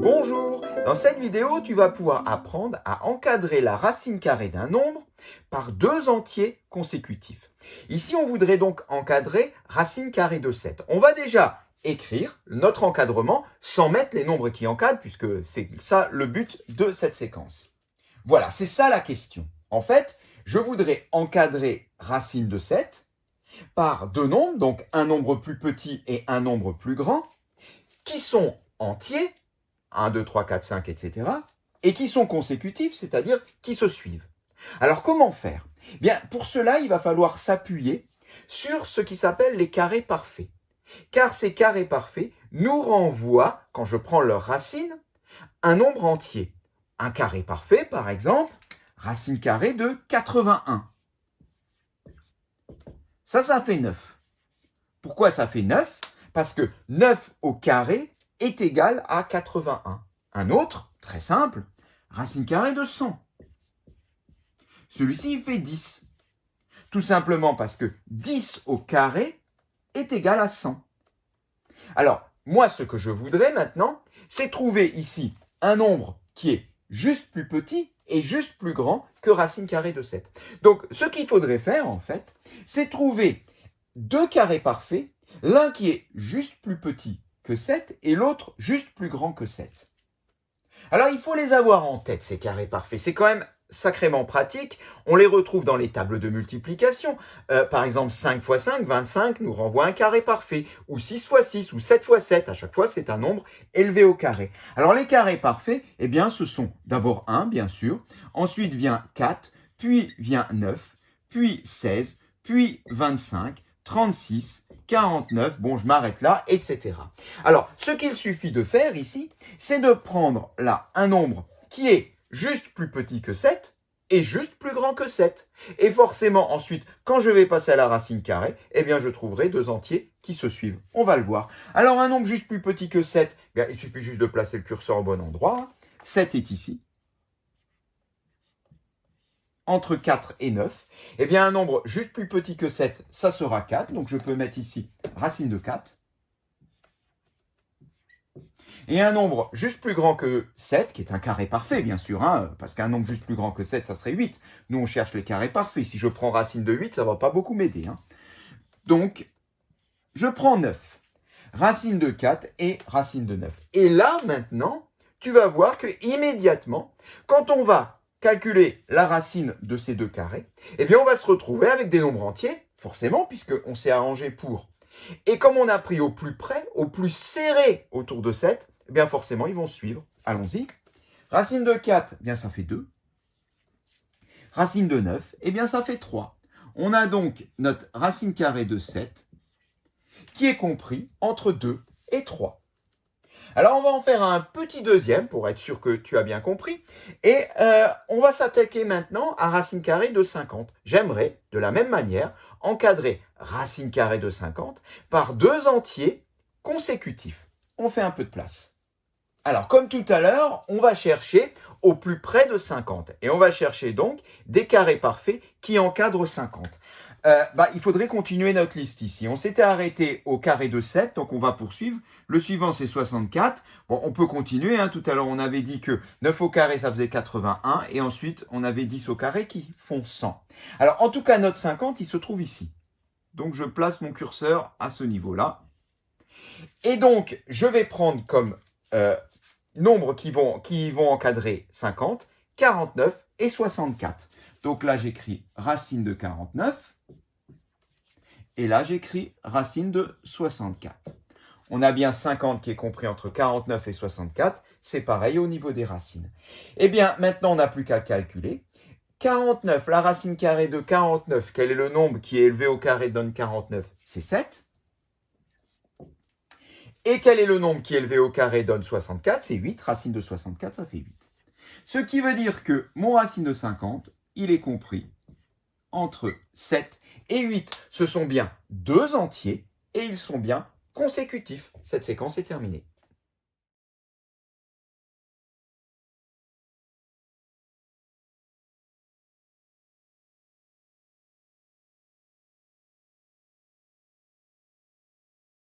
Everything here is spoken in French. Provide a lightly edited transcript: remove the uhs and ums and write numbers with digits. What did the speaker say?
Bonjour, dans cette vidéo, tu vas pouvoir apprendre à encadrer la racine carrée d'un nombre par deux entiers consécutifs. Ici, on voudrait donc encadrer racine carrée de 7. On va déjà écrire notre encadrement sans mettre les nombres qui encadrent, puisque c'est ça le but de cette séquence. Voilà, c'est ça la question. En fait, je voudrais encadrer racine de 7 par deux nombres, donc un nombre plus petit et un nombre plus grand, qui sont entiers, 1, 2, 3, 4, 5, etc., et qui sont consécutifs, c'est-à-dire qui se suivent. Alors, comment faire? Bien, pour cela, il va falloir s'appuyer sur ce qui s'appelle les carrés parfaits. Car ces carrés parfaits nous renvoient, quand je prends leur racine, un nombre entier. Un carré parfait, par exemple, racine carrée de 81. Ça fait 9. Pourquoi ça fait 9? Parce que 9 au carré est égal à 81. Un autre, très simple, racine carrée de 100. Celui-ci, il fait 10. Tout simplement parce que 10 au carré est égal à 100. Alors, moi, ce que je voudrais maintenant, c'est trouver ici un nombre qui est juste plus petit et juste plus grand que racine carrée de 7. Donc, ce qu'il faudrait faire, en fait, c'est trouver deux carrés parfaits, l'un qui est juste plus petit que 7 et l'autre juste plus grand que 7. Alors, il faut les avoir en tête, ces carrés parfaits. C'est quand même sacrément pratique. On les retrouve dans les tables de multiplication. Par exemple, 5 fois 5, 25, nous renvoie un carré parfait. Ou 6 fois 6, ou 7 fois 7. À chaque fois, c'est un nombre élevé au carré. Alors, les carrés parfaits, eh bien, ce sont d'abord 1, bien sûr. Ensuite vient 4, puis vient 9, puis 16, puis 25, 36, 49, bon, je m'arrête là, etc. Alors, ce qu'il suffit de faire ici, c'est de prendre là un nombre qui est juste plus petit que 7 et juste plus grand que 7. Et forcément, ensuite, quand je vais passer à la racine carrée, eh bien, je trouverai deux entiers qui se suivent. On va le voir. Alors, un nombre juste plus petit que 7, eh bien, il suffit juste de placer le curseur au bon endroit. 7 est ici. Entre 4 et 9, eh bien un nombre juste plus petit que 7, ça sera 4. Donc je peux mettre ici racine de 4. Et un nombre juste plus grand que 7, qui est un carré parfait bien sûr, parce qu'un nombre juste plus grand que 7, ça serait 8. Nous on cherche les carrés parfaits. Si je prends racine de 8, ça ne va pas beaucoup m'aider. Donc je prends 9, racine de 4 et racine de 9. Et là maintenant, tu vas voir que immédiatement, quand on va calculer la racine de ces deux carrés, eh bien on va se retrouver avec des nombres entiers, forcément, puisqu'on s'est arrangé pour. Et comme on a pris au plus près, au plus serré autour de 7, eh bien forcément ils vont suivre. Allons-y. Racine de 4, eh bien ça fait 2. Racine de 9, eh bien ça fait 3. On a donc notre racine carrée de 7 qui est compris entre 2 et 3. Alors, on va en faire un petit deuxième pour être sûr que tu as bien compris. Et on va s'attaquer maintenant à racine carrée de 50. J'aimerais, de la même manière, encadrer racine carrée de 50 par deux entiers consécutifs. On fait un peu de place. Alors, comme tout à l'heure, on va chercher au plus près de 50. Et on va chercher donc des carrés parfaits qui encadrent 50. Il faudrait continuer notre liste ici. On s'était arrêté au carré de 7, donc on va poursuivre. Le suivant, c'est 64. Bon, on peut continuer. Tout à l'heure, on avait dit que 9 au carré, ça faisait 81. Et ensuite, on avait 10 au carré qui font 100. Alors, en tout cas, notre 50, il se trouve ici. Donc, je place mon curseur à ce niveau-là. Et donc, je vais prendre comme nombres qui vont encadrer 50, 49 et 64. Donc là, j'écris racine de 49. Et là, j'écris racine de 64. On a bien 50 qui est compris entre 49 et 64. C'est pareil au niveau des racines. Eh bien, maintenant, on n'a plus qu'à calculer. 49, la racine carrée de 49, quel est le nombre qui est élevé au carré donne 49? C'est 7. Et quel est le nombre qui est élevé au carré donne 64? C'est 8. Racine de 64, ça fait 8. Ce qui veut dire que mon racine de 50, il est compris entre 7 et 8. Ce sont bien deux entiers et ils sont bien consécutifs. Cette séquence est terminée.